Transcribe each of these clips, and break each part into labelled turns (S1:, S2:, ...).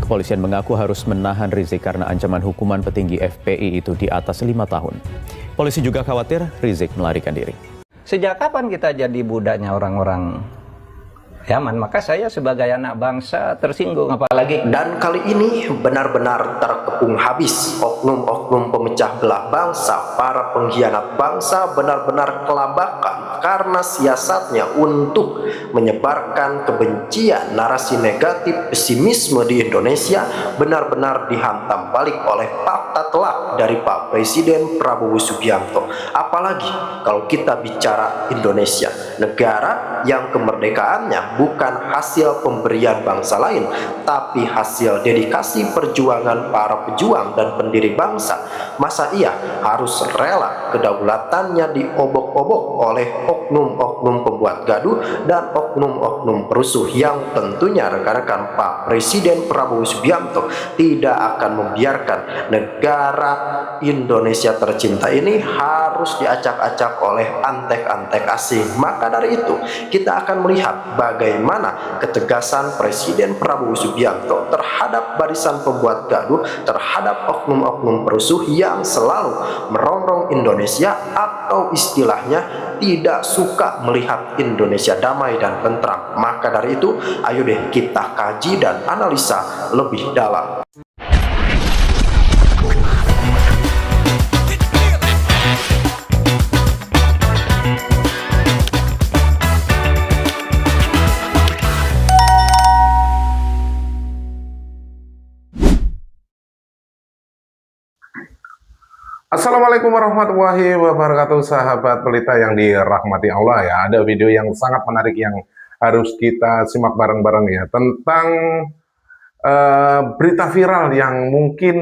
S1: Kepolisian mengaku harus menahan Rizik karena ancaman hukuman petinggi FPI itu di atas 5 tahun. Polisi juga khawatir Rizik melarikan diri.
S2: Sejak kapan kita jadi budaknya orang-orang Yaman? Maka saya sebagai anak bangsa tersinggung, apalagi.
S3: Dan kali ini benar-benar terkepung habis. Oknum-oknum pemecah belah bangsa, para pengkhianat bangsa benar-benar kelabakan karena siasatnya untuk menyebarkan kebencian, narasi negatif, pesimisme di Indonesia benar-benar dihantam balik oleh fakta telak dari Pak Presiden Prabowo Subianto. Apalagi kalau kita bicara Indonesia, negara yang kemerdekaannya bukan hasil pemberian bangsa lain, tapi hasil dedikasi perjuangan para pejuang dan pendiri bangsa. Masa iya harus rela kedaulatannya diobok-obok oleh oknum-oknum pembuat gaduh dan oknum-oknum perusuh yang tentunya rekan-rekan Pak Presiden Prabowo Subianto tidak akan membiarkan negara Indonesia tercinta ini harus diacak-acak oleh antek-antek asing. Maka dari itu kita akan melihat bagaimana ketegasan Presiden Prabowo Subianto terhadap barisan pembuat gaduh, terhadap oknum-oknum perusuh yang selalu merongrong Indonesia atau istilahnya tidak suka melihat Indonesia damai dan tentram. Maka dari itu ayo deh kita kaji dan analisa lebih dalam.
S4: Assalamualaikum warahmatullahi wabarakatuh, sahabat pelita yang dirahmati Allah ya. Ada video yang sangat menarik yang harus kita simak bareng-bareng ya, tentang berita viral yang mungkin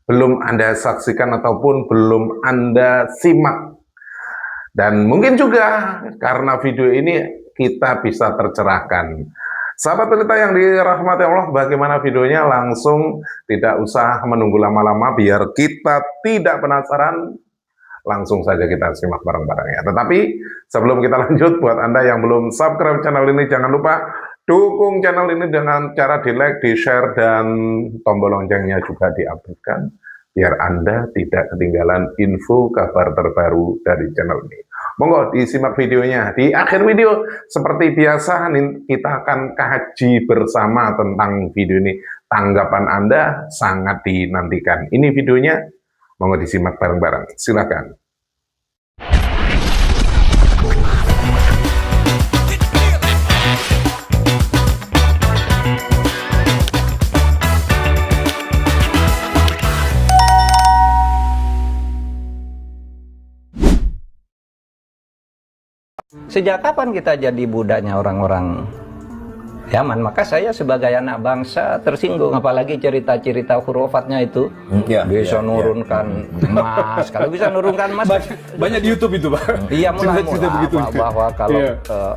S4: belum Anda saksikan ataupun belum Anda simak. Dan mungkin juga karena video ini kita bisa tercerahkan. Sahabat pelita yang dirahmati Allah, bagaimana videonya? Langsung, tidak usah menunggu lama-lama biar kita tidak penasaran. Langsung saja kita simak bareng-bareng ya. Tetapi sebelum kita lanjut, buat Anda yang belum subscribe channel ini, jangan lupa dukung channel ini dengan cara di like, di share, dan tombol loncengnya juga diaktifkan biar Anda tidak ketinggalan info kabar terbaru dari channel ini. Monggo disimak videonya. Di akhir video seperti biasa kita akan kaji bersama tentang video ini. Tanggapan Anda sangat dinantikan. Ini videonya, monggo disimak bareng-bareng. Silakan.
S2: Sejak kapan kita jadi budaknya orang-orang Yaman? Maka saya sebagai anak bangsa tersinggung, apalagi cerita-cerita hurufatnya itu bisa nurunkan emas. Kalau bisa nurunkan emas,
S5: banyak di YouTube itu, Pak.
S2: Iya, mula-mula bahwa kalau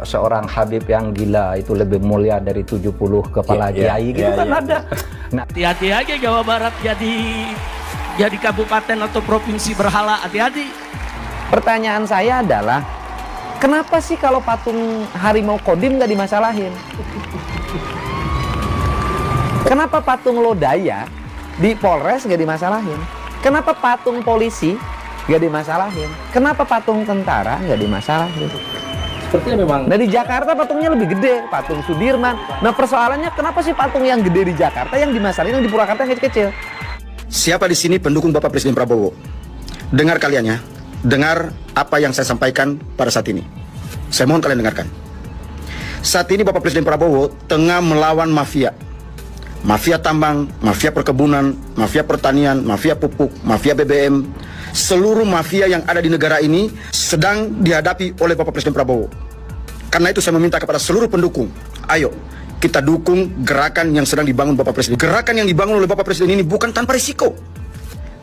S2: seorang Habib yang gila itu lebih mulia dari 70 kepala kiai gitu kan ada. Nah,
S6: hati-hati aja Jawa Barat jadi kabupaten atau provinsi berhala, hati-hati.
S2: Pertanyaan saya adalah, kenapa sih kalau patung harimau Kodim nggak dimasalahin? Kenapa patung Lodaya di Polres nggak dimasalahin? Kenapa patung polisi nggak dimasalahin? Kenapa patung tentara nggak dimasalahin?
S5: Sepertinya memang.
S2: Nah, di Jakarta patungnya lebih gede, patung Sudirman. Nah, persoalannya kenapa sih patung yang gede di Jakarta yang dimasalahin, yang di Purwakarta yang kecil-kecil?
S7: Siapa di sini pendukung Bapak Presiden Prabowo? Dengar kalian ya. Dengar apa yang saya sampaikan pada saat ini. Saya mohon kalian dengarkan. Saat ini Bapak Presiden Prabowo tengah melawan mafia. Mafia tambang, mafia perkebunan, mafia pertanian, mafia pupuk, mafia BBM. Seluruh mafia yang ada di negara ini sedang dihadapi oleh Bapak Presiden Prabowo. Karena itu saya meminta kepada seluruh pendukung, ayo kita dukung gerakan yang sedang dibangun Bapak Presiden. Gerakan yang dibangun oleh Bapak Presiden ini bukan tanpa risiko.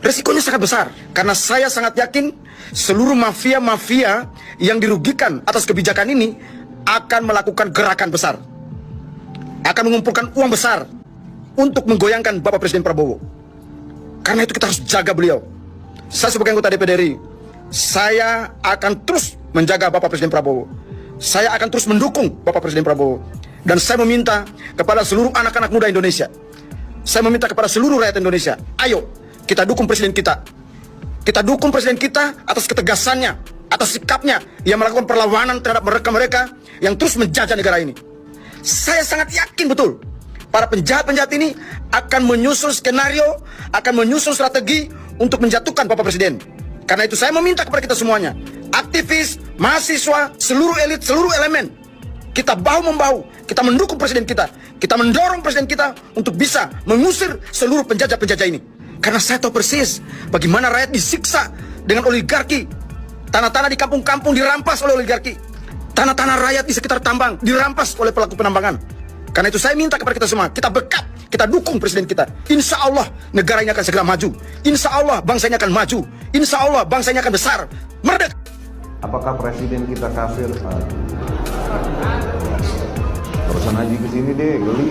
S7: Risikonya sangat besar, karena saya sangat yakin seluruh mafia-mafia yang dirugikan atas kebijakan ini akan melakukan gerakan besar, akan mengumpulkan uang besar untuk menggoyangkan Bapak Presiden Prabowo. Karena itu kita harus jaga beliau. Saya sebagai anggota DPD RI, saya akan terus menjaga Bapak Presiden Prabowo. Saya akan terus mendukung Bapak Presiden Prabowo. Dan saya meminta kepada seluruh anak-anak muda Indonesia, saya meminta kepada seluruh rakyat Indonesia, ayo kita dukung presiden kita. Kita dukung presiden kita atas ketegasannya, atas sikapnya yang melakukan perlawanan terhadap mereka-mereka yang terus menjajah negara ini. Saya sangat yakin betul para penjahat-penjahat ini akan menyusun skenario, akan menyusun strategi untuk menjatuhkan Bapak Presiden. Karena itu saya meminta kepada kita semuanya, aktivis, mahasiswa, seluruh elit, seluruh elemen, kita bahu-membahu, kita mendukung presiden kita mendorong presiden kita untuk bisa mengusir seluruh penjajah-penjajah ini. Karena saya tahu persis bagaimana rakyat disiksa dengan oligarki. Tanah-tanah di kampung-kampung dirampas oleh oligarki. Tanah-tanah rakyat di sekitar tambang dirampas oleh pelaku penambangan. Karena itu saya minta kepada kita semua, kita backup, kita dukung presiden kita. Insya Allah negara ini akan segera maju. Insya Allah bangsa ini akan maju. Insya Allah bangsa ini akan besar, merdeka.
S4: Apakah presiden kita kafir, Pak? Terusan haji ke sini deh, geli.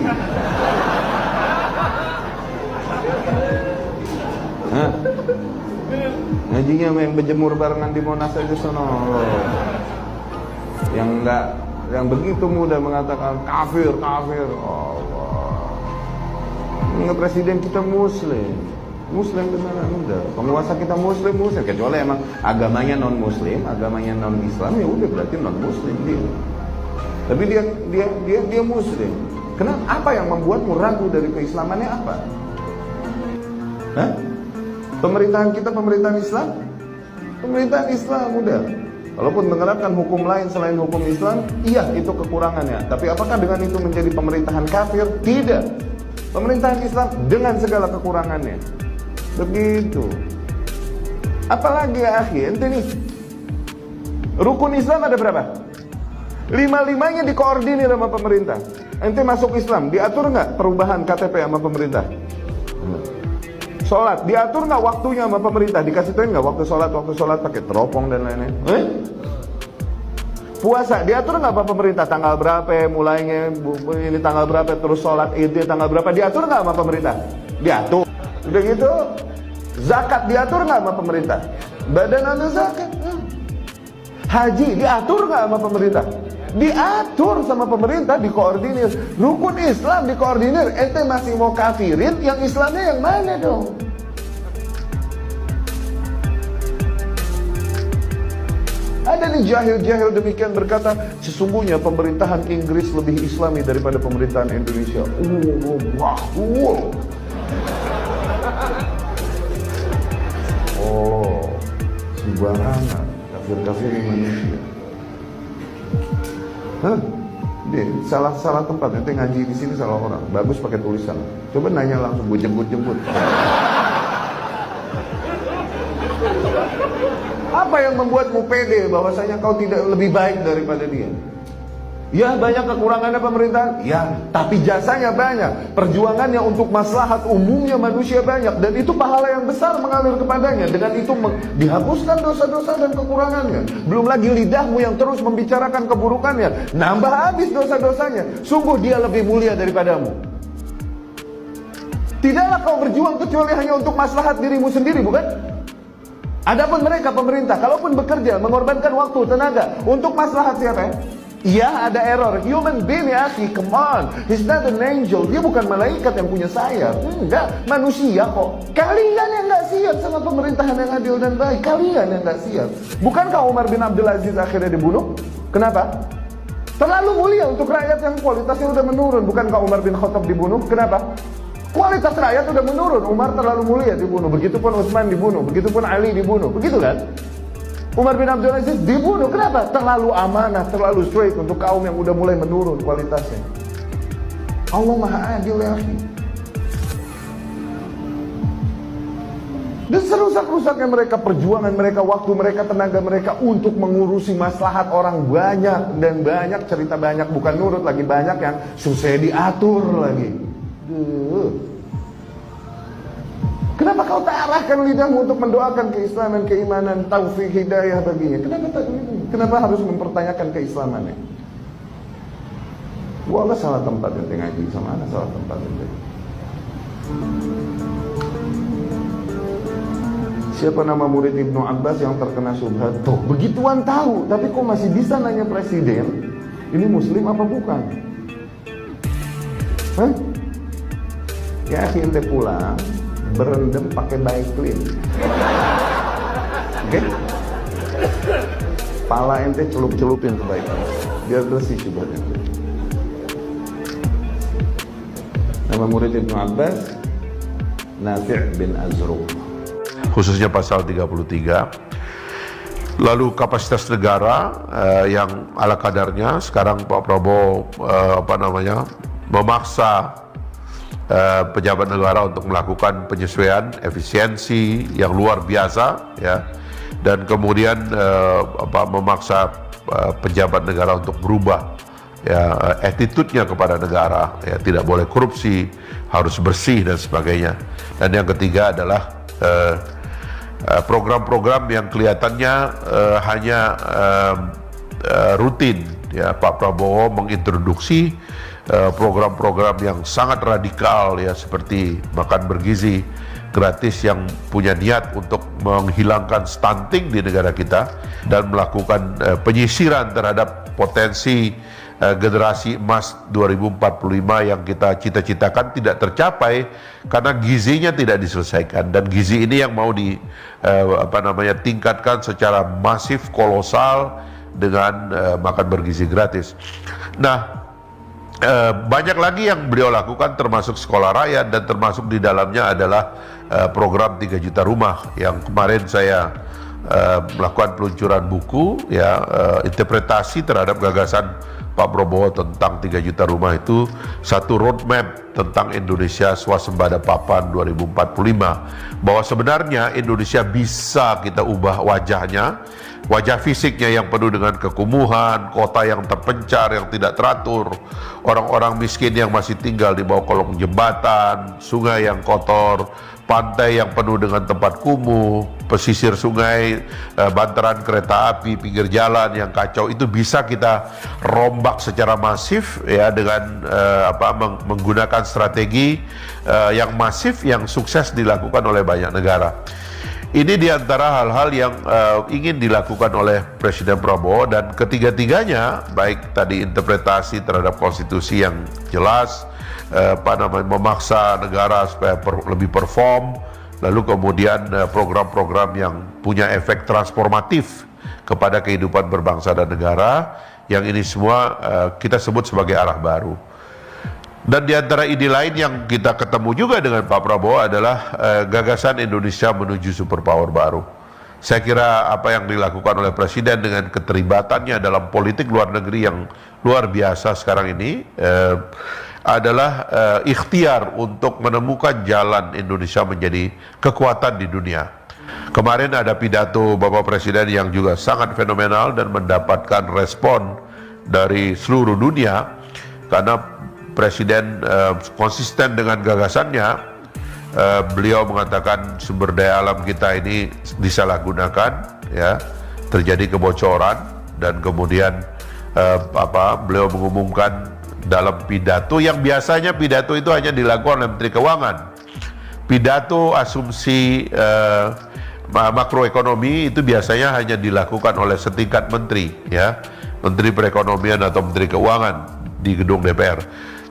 S4: Hah? Ngajinya yang berjemur barengan di Monas aja sono. Yang enggak, yang begitu mudah mengatakan kafir, kafir. Allah. Ini presiden kita muslim beneran udah. Penguasa kita muslim, kecuali emang agamanya non muslim, agamanya non Islam, ya udah berarti non muslim dia. Tapi dia muslim. Kenapa? Apa yang membuatmu ragu dari keislamannya apa? Hah? Pemerintahan kita pemerintahan Islam? Pemerintahan Islam udah. Walaupun menerapkan hukum lain selain hukum Islam, iya itu kekurangannya. Tapi apakah dengan itu menjadi pemerintahan kafir? Tidak. Pemerintahan Islam dengan segala kekurangannya. Begitu. Apalagi ya akhi, ente nih. Rukun Islam ada berapa? 5-5-nya dikoordinir sama pemerintah. Ente masuk Islam, diatur nggak perubahan KTP sama pemerintah? Sholat, diatur nggak waktunya sama pemerintah? Dikasih tahu nggak waktu sholat pakai teropong dan lain-lain? Puasa, diatur nggak apa pemerintah? Tanggal berapa mulainya, ini tanggal berapa, terus sholat itu tanggal berapa? Diatur nggak sama pemerintah? Diatur. Udah gitu, zakat diatur nggak sama pemerintah? Badan ada zakat. Haji diatur nggak sama pemerintah? Diatur sama pemerintah, dikoordinir. Rukun Islam dikoordinir. Ente masih mau kafirin, yang Islamnya yang mana dong? Ada nih jahil-jahil demikian berkata, sesungguhnya pemerintahan Inggris lebih Islami daripada pemerintahan Indonesia. Oh, sembarangan. Kafir-kafir manusia. Hah? Salah tempat. Nanti ngaji di sini salah orang. Bagus pakai tulisan. Coba nanya langsung, gue jemput. Apa yang membuatmu pede bahwasanya kau tidak lebih baik daripada dia? Ya banyak kekurangannya pemerintahan. Ya, tapi jasanya banyak. Perjuangannya untuk maslahat umumnya manusia banyak. Dan itu pahala yang besar mengalir kepadanya. Dengan itu dihapuskan dosa-dosa dan kekurangannya. Belum lagi lidahmu yang terus membicarakan keburukannya. Nambah habis dosa-dosanya. Sungguh dia lebih mulia daripadamu. Tidaklah kau berjuang kecuali hanya untuk maslahat dirimu sendiri, bukan? Adapun mereka pemerintah, kalaupun bekerja, mengorbankan waktu, tenaga untuk maslahat siapa ya? Iya ada error, human being ya akhi, come on. He's not an angel, dia bukan malaikat yang punya sayap. Enggak, manusia kok. Kalian yang gak siap sama pemerintahan yang adil dan baik. Kalian yang gak siap. Bukankah Umar bin Abdul Aziz akhirnya dibunuh? Kenapa? Terlalu mulia untuk rakyat yang kualitasnya udah menurun. Bukankah Umar bin Khattab dibunuh? Kenapa? Kualitas rakyat udah menurun. Umar terlalu mulia dibunuh. Begitupun Utsman dibunuh. Begitupun Ali dibunuh. Begitu kan? Umar bin Abdul Aziz dibunuh. Kenapa? Terlalu amanah, terlalu straight untuk kaum yang udah mulai menurun kualitasnya. Allah Maha Adil ya akhi. Dan serusak-rusaknya mereka, perjuangan mereka, waktu mereka, tenaga mereka untuk mengurusi maslahat orang banyak. Dan banyak, cerita banyak, bukan nurut lagi, banyak yang susah diatur lagi. Kenapa kau tak arahkan lidahmu untuk mendoakan keislaman, keimanan, taufik, hidayah baginya? Kenapa harus mempertanyakan keislamannya? Wallah salah tempat ente ngaji, sama anak salah tempat ente. Siapa nama murid Ibnu Abbas yang terkena syubhat? Tuh, begituan tahu, tapi kok masih bisa nanya presiden? Ini muslim apa bukan? Hah? Ya si ente pulang berendam pakai baik clean. Oke? Pala ente celup-celupin sebaiknya biar bersih juga. Nama murid Ibnu Abbas Nafi' bin Azruq, khususnya pasal 33. Lalu kapasitas negara yang ala kadarnya. Sekarang Pak Prabowo memaksa pejabat negara untuk melakukan penyesuaian efisiensi yang luar biasa, ya, dan kemudian memaksa pejabat negara untuk berubah, ya, attitude-nya kepada negara, ya, tidak boleh korupsi, harus bersih dan sebagainya. Dan yang ketiga adalah program-program yang kelihatannya hanya rutin, ya. Pak Prabowo mengintroduksi program-program yang sangat radikal, ya, seperti makan bergizi gratis yang punya niat untuk menghilangkan stunting di negara kita dan melakukan penyisiran terhadap potensi generasi emas 2045 yang kita cita-citakan tidak tercapai karena gizinya tidak diselesaikan. Dan gizi ini yang mau tingkatkan secara masif, kolosal dengan makan bergizi gratis. Nah, banyak lagi yang beliau lakukan termasuk sekolah rakyat, dan termasuk di dalamnya adalah program 3 juta rumah yang kemarin saya melakukan peluncuran buku, ya, interpretasi terhadap gagasan Pak Prabowo tentang 3 juta rumah. Itu satu roadmap tentang Indonesia swasembada papan 2045, bahwa sebenarnya Indonesia bisa kita ubah wajahnya, wajah fisiknya yang penuh dengan kekumuhan, kota yang terpencar, yang tidak teratur, orang-orang miskin yang masih tinggal di bawah kolong jembatan, sungai yang kotor, pantai yang penuh dengan tempat kumuh, pesisir sungai, bantaran kereta api, pinggir jalan yang kacau. Itu bisa kita rombak secara masif, ya, dengan menggunakan strategi yang masif yang sukses dilakukan oleh banyak negara. Ini diantara hal-hal yang ingin dilakukan oleh Presiden Prabowo, dan ketiga-tiganya, baik tadi interpretasi terhadap konstitusi yang jelas, memaksa negara supaya lebih perform, lalu kemudian program-program yang punya efek transformatif kepada kehidupan berbangsa dan negara, yang ini semua kita sebut sebagai arah baru. Dan di antara ide lain yang kita ketemu juga dengan Pak Prabowo adalah gagasan Indonesia menuju superpower baru. Saya kira apa yang dilakukan oleh Presiden dengan keterlibatannya dalam politik luar negeri yang luar biasa sekarang ini adalah ikhtiar untuk menemukan jalan Indonesia menjadi kekuatan di dunia. Kemarin ada pidato Bapak Presiden yang juga sangat fenomenal dan mendapatkan respon dari seluruh dunia, karena Presiden konsisten dengan gagasannya. Beliau mengatakan sumber daya alam kita ini disalahgunakan, ya, terjadi kebocoran, dan kemudian beliau mengumumkan dalam pidato yang biasanya pidato itu hanya dilakukan oleh Menteri Keuangan. Pidato asumsi makroekonomi itu biasanya hanya dilakukan oleh setingkat menteri, ya, Menteri Perekonomian atau Menteri Keuangan di gedung DPR.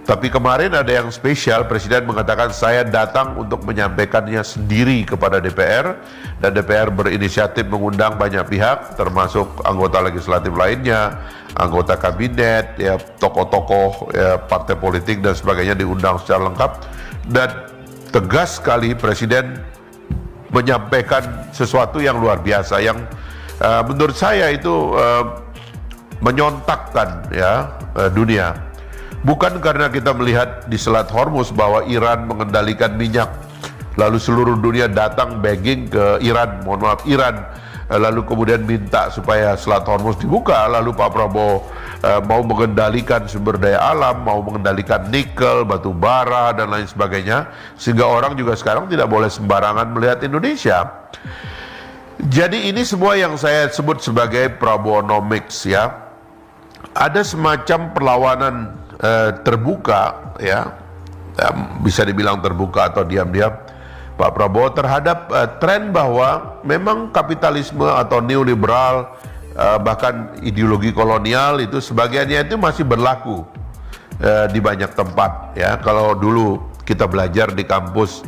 S4: Tapi kemarin ada yang spesial, Presiden mengatakan saya datang untuk menyampaikannya sendiri kepada DPR, dan DPR berinisiatif mengundang banyak pihak, termasuk anggota legislatif lainnya, anggota kabinet, ya, tokoh-tokoh, ya, partai politik dan sebagainya diundang secara lengkap. Dan tegas sekali Presiden menyampaikan sesuatu yang luar biasa, yang menurut saya itu menyontakkan, ya, dunia. Bukan karena kita melihat di Selat Hormuz bahwa Iran mengendalikan minyak, lalu seluruh dunia datang begging ke Iran, lalu kemudian minta supaya Selat Hormuz dibuka, lalu Pak Prabowo mau mengendalikan sumber daya alam, mau mengendalikan nikel, batu bara, dan lain sebagainya, sehingga orang juga sekarang tidak boleh sembarangan melihat Indonesia. Jadi ini semua yang saya sebut sebagai Prabowonomics, ya. Ada semacam perlawanan terbuka, ya, bisa dibilang terbuka atau diam-diam Pak Prabowo terhadap tren bahwa memang kapitalisme atau neoliberal, bahkan ideologi kolonial itu sebagiannya itu masih berlaku di banyak tempat, ya. Kalau dulu
S8: kita belajar di kampus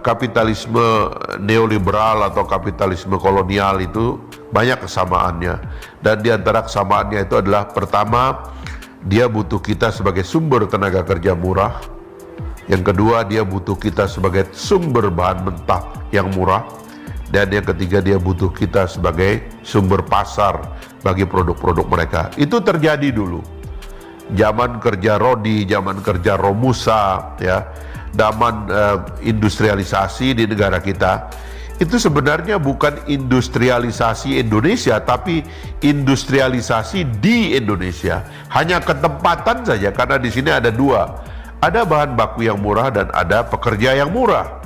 S8: kapitalisme neoliberal atau kapitalisme kolonial itu banyak kesamaannya. Dan di antara kesamaannya itu adalah pertama, dia butuh kita sebagai sumber tenaga kerja murah. Yang kedua, dia butuh kita sebagai sumber bahan mentah yang murah. Dan yang ketiga, dia butuh kita sebagai sumber pasar bagi produk-produk mereka. Itu terjadi dulu. Zaman kerja Rodi, zaman kerja Romusa, ya, zaman industrialisasi di negara kita. Itu sebenarnya bukan industrialisasi Indonesia, tapi industrialisasi di Indonesia. Hanya ketempatan saja, karena di sini ada dua. Ada bahan baku yang murah dan ada pekerja yang murah.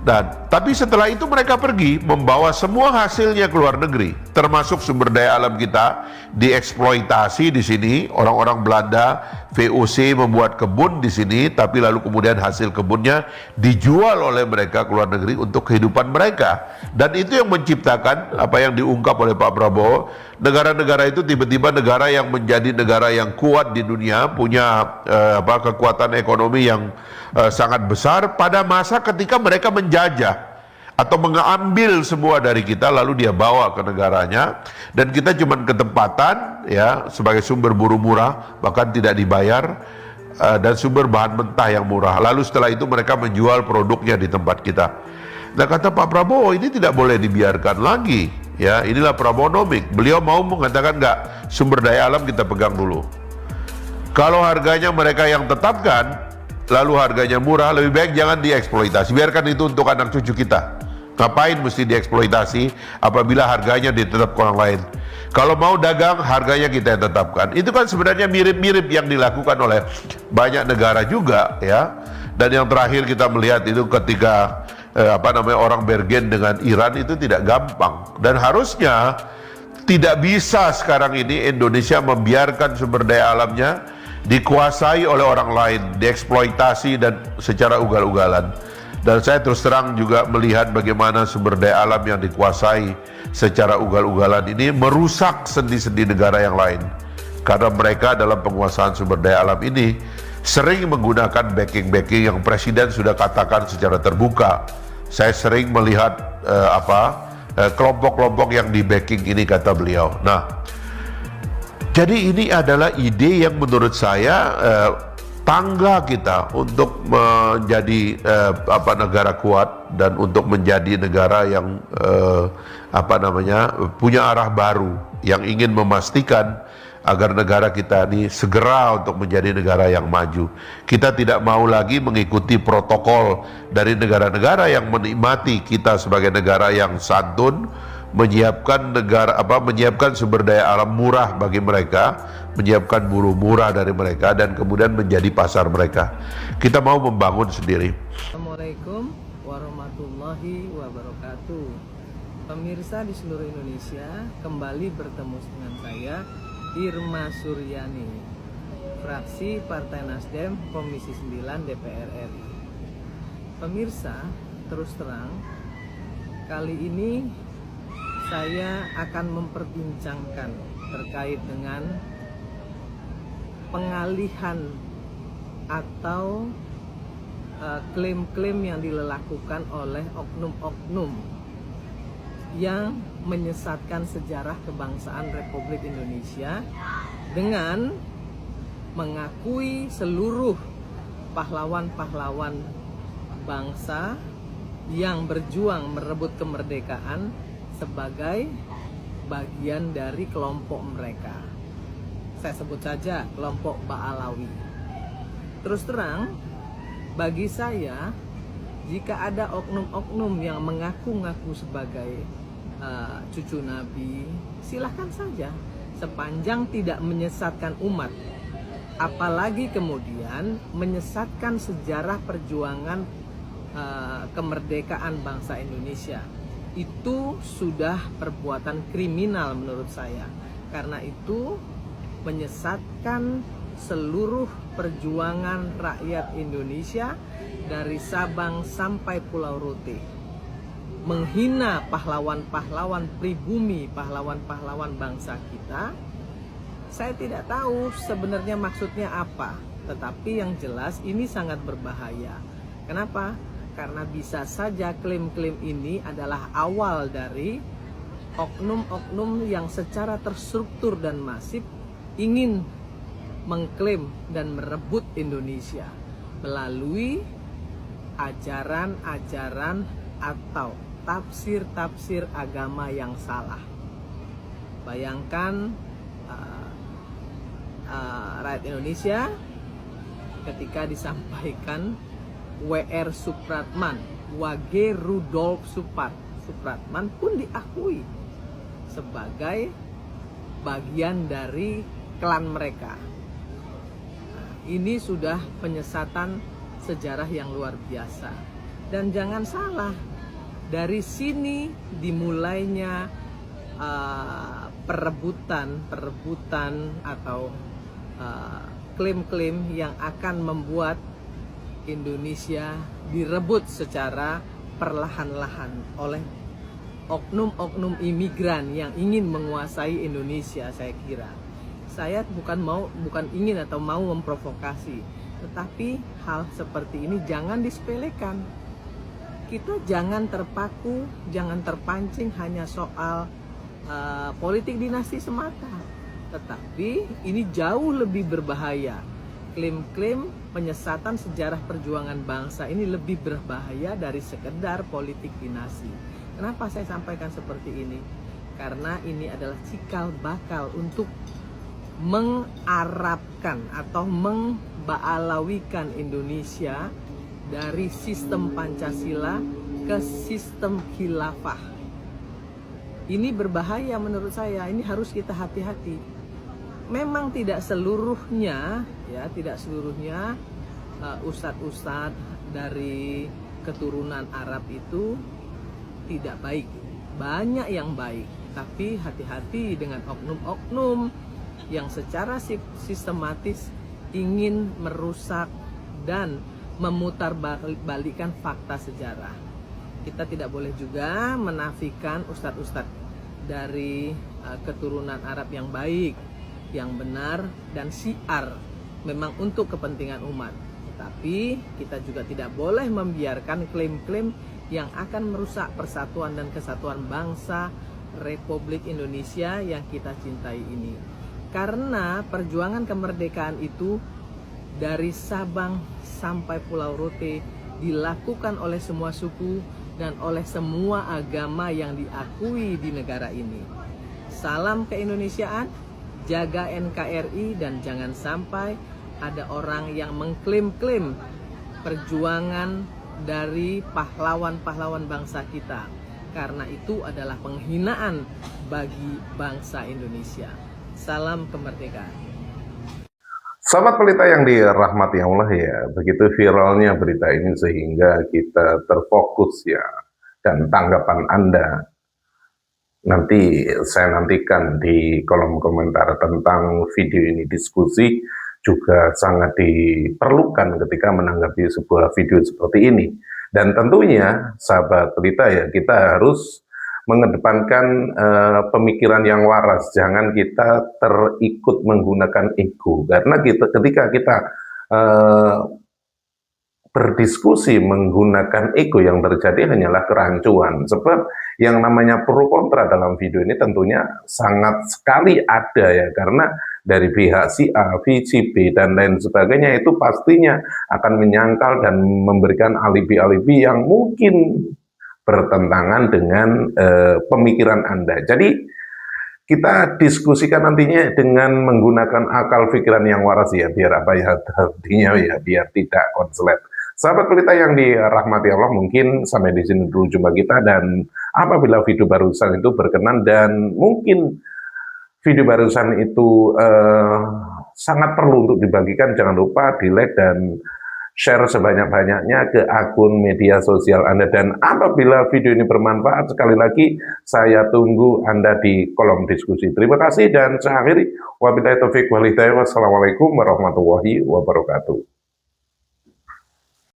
S8: Dan tapi setelah itu mereka pergi membawa semua hasilnya ke luar negeri, termasuk sumber daya alam kita dieksploitasi di sini. Orang-orang Belanda VOC membuat kebun di sini, tapi lalu kemudian hasil kebunnya dijual oleh mereka ke luar negeri untuk kehidupan mereka. Dan itu yang menciptakan apa yang diungkap oleh Pak Prabowo. Negara-negara itu tiba-tiba negara yang menjadi negara yang kuat di dunia, punya kekuatan ekonomi yang sangat besar pada masa ketika mereka menjajah atau mengambil semua dari kita lalu dia bawa ke negaranya, dan kita cuma ketempatan ya sebagai sumber buruh murah, bahkan tidak dibayar, dan sumber bahan mentah yang murah. Lalu setelah itu mereka menjual produknya di tempat kita. Nah, kata Pak Prabowo, ini tidak boleh dibiarkan lagi. Ya, inilah Prabowonomik. Beliau mau mengatakan enggak, sumber daya alam kita pegang dulu. Kalau harganya mereka yang tetapkan, lalu harganya murah, lebih baik jangan dieksploitasi. Biarkan itu untuk anak cucu kita. Ngapain mesti dieksploitasi apabila harganya ditetapkan orang lain? Kalau mau dagang, harganya kita yang tetapkan. Itu kan sebenarnya mirip-mirip yang dilakukan oleh banyak negara juga, ya. Dan yang terakhir kita melihat itu ketika orang bergen dengan Iran itu tidak gampang. Dan harusnya tidak bisa sekarang ini Indonesia membiarkan sumber daya alamnya dikuasai oleh orang lain, dieksploitasi dan secara ugal-ugalan. Dan saya terus terang juga melihat bagaimana sumber daya alam yang dikuasai secara ugal-ugalan ini merusak sendi-sendi negara yang lain. Karena mereka dalam penguasaan sumber daya alam ini sering menggunakan backing-backing yang Presiden sudah katakan secara terbuka. Saya sering melihat kelompok-kelompok yang di backing ini, kata beliau. Nah, jadi ini adalah ide yang menurut saya tangga kita untuk menjadi negara kuat dan untuk menjadi negara yang punya arah baru, yang ingin memastikan agar negara kita ini segera untuk menjadi negara yang maju. Kita tidak mau lagi mengikuti protokol dari negara-negara yang menikmati kita sebagai negara yang santun, menyiapkan sumber daya alam murah bagi mereka, menyiapkan buruh murah dari mereka, dan kemudian menjadi pasar mereka. Kita mau membangun sendiri.
S9: Assalamualaikum warahmatullahi wabarakatuh. Pemirsa di seluruh Indonesia, kembali bertemu dengan saya, Irma Suryani, fraksi Partai Nasdem, Komisi 9 DPR RI. Pemirsa, terus terang, kali ini saya akan memperbincangkan terkait dengan pengalihan atau klaim-klaim yang dilakukan oleh oknum-oknum yang menyesatkan sejarah kebangsaan Republik Indonesia dengan mengakui seluruh pahlawan-pahlawan bangsa yang berjuang merebut kemerdekaan sebagai bagian dari kelompok mereka. Saya sebut saja kelompok Ba'alawi. Terus terang, bagi saya, jika ada oknum-oknum yang mengaku-ngaku sebagai cucu Nabi, silahkan saja, sepanjang tidak menyesatkan umat. Apalagi kemudian menyesatkan sejarah perjuangan kemerdekaan bangsa Indonesia. Itu sudah perbuatan kriminal menurut saya. Karena itu menyesatkan seluruh perjuangan rakyat Indonesia dari Sabang sampai Pulau Rote. Menghina pahlawan-pahlawan pribumi, pahlawan-pahlawan bangsa kita. Saya tidak tahu sebenarnya maksudnya apa. Tetapi yang jelas ini sangat berbahaya. Kenapa? Karena bisa saja klaim-klaim ini adalah awal dari oknum-oknum yang secara terstruktur dan masif ingin mengklaim dan merebut Indonesia melalui ajaran-ajaran atau tafsir-tafsir agama yang salah. Bayangkan rakyat Indonesia ketika disampaikan W.R. Supratman, Wage Rudolf Supratman pun diakui sebagai bagian dari klan mereka. Ini sudah penyesatan sejarah yang luar biasa. Dan jangan salah, dari sini dimulainya perebutan atau klaim-klaim yang akan membuat Indonesia direbut secara perlahan-lahan oleh oknum-oknum imigran yang ingin menguasai Indonesia. Saya kira saya bukan ingin atau mau memprovokasi, tetapi hal seperti ini jangan disepelekan. Kita jangan terpaku, jangan terpancing hanya soal politik dinasti semata, tetapi ini jauh lebih berbahaya. Klaim-klaim penyesatan sejarah perjuangan bangsa ini lebih berbahaya dari sekedar politik dinasti. Kenapa saya sampaikan seperti ini? Karena ini adalah cikal bakal untuk mengarabkan atau membaalawikan Indonesia dari sistem Pancasila ke sistem khilafah. Ini berbahaya menurut saya, ini harus kita hati-hati. Memang tidak seluruhnya ustadz-ustadz dari keturunan Arab itu tidak baik. Banyak yang baik, tapi hati-hati dengan oknum-oknum yang secara sistematis ingin merusak dan memutarbalikkan fakta sejarah. Kita tidak boleh juga menafikan ustadz-ustadz dari keturunan Arab yang baik, yang benar dan syiar memang untuk kepentingan umat. Tetapi kita juga tidak boleh membiarkan klaim-klaim yang akan merusak persatuan dan kesatuan bangsa Republik Indonesia yang kita cintai ini. Karena perjuangan kemerdekaan itu dari Sabang sampai Pulau Rote dilakukan oleh semua suku dan oleh semua agama yang diakui di negara ini. Salam keindonesiaan, jaga NKRI, dan jangan sampai ada orang yang mengklaim-klaim perjuangan dari pahlawan-pahlawan bangsa kita, karena itu adalah penghinaan bagi bangsa Indonesia. Salam kemerdekaan.
S4: Sahabat Pelita yang dirahmati Allah ya, begitu viralnya berita ini sehingga kita terfokus ya, dan tanggapan Anda nanti saya nantikan di kolom komentar tentang video ini. Diskusi juga sangat diperlukan ketika menanggapi sebuah video seperti ini. Dan tentunya sahabat Pelita ya, kita harus mengedepankan pemikiran yang waras. Jangan kita terikut menggunakan ego, karena ketika kita berdiskusi menggunakan ego, yang terjadi hanyalah kerancuan. Sebab yang namanya pro kontra dalam video ini tentunya sangat sekali ada ya, karena dari pihak si A, si B, dan lain sebagainya itu pastinya akan menyangkal dan memberikan alibi-alibi yang mungkin bertentangan dengan pemikiran Anda. Jadi kita diskusikan nantinya dengan menggunakan akal pikiran yang waras ya, biar apa ya artinya ya, biar tidak konslet. Sahabat Pelita yang dirahmati Allah, mungkin sampai di sini dulu jumpa kita, dan apabila video barusan itu berkenan dan mungkin video barusan itu sangat perlu untuk dibagikan, jangan lupa di-like dan share sebanyak-banyaknya ke akun media sosial Anda. Dan apabila video ini bermanfaat, sekali lagi saya tunggu Anda di kolom diskusi. Terima kasih dan saya akhiri. Wabillahi taufiq wal hidayah. Wassalamualaikum warahmatullahi wabarakatuh.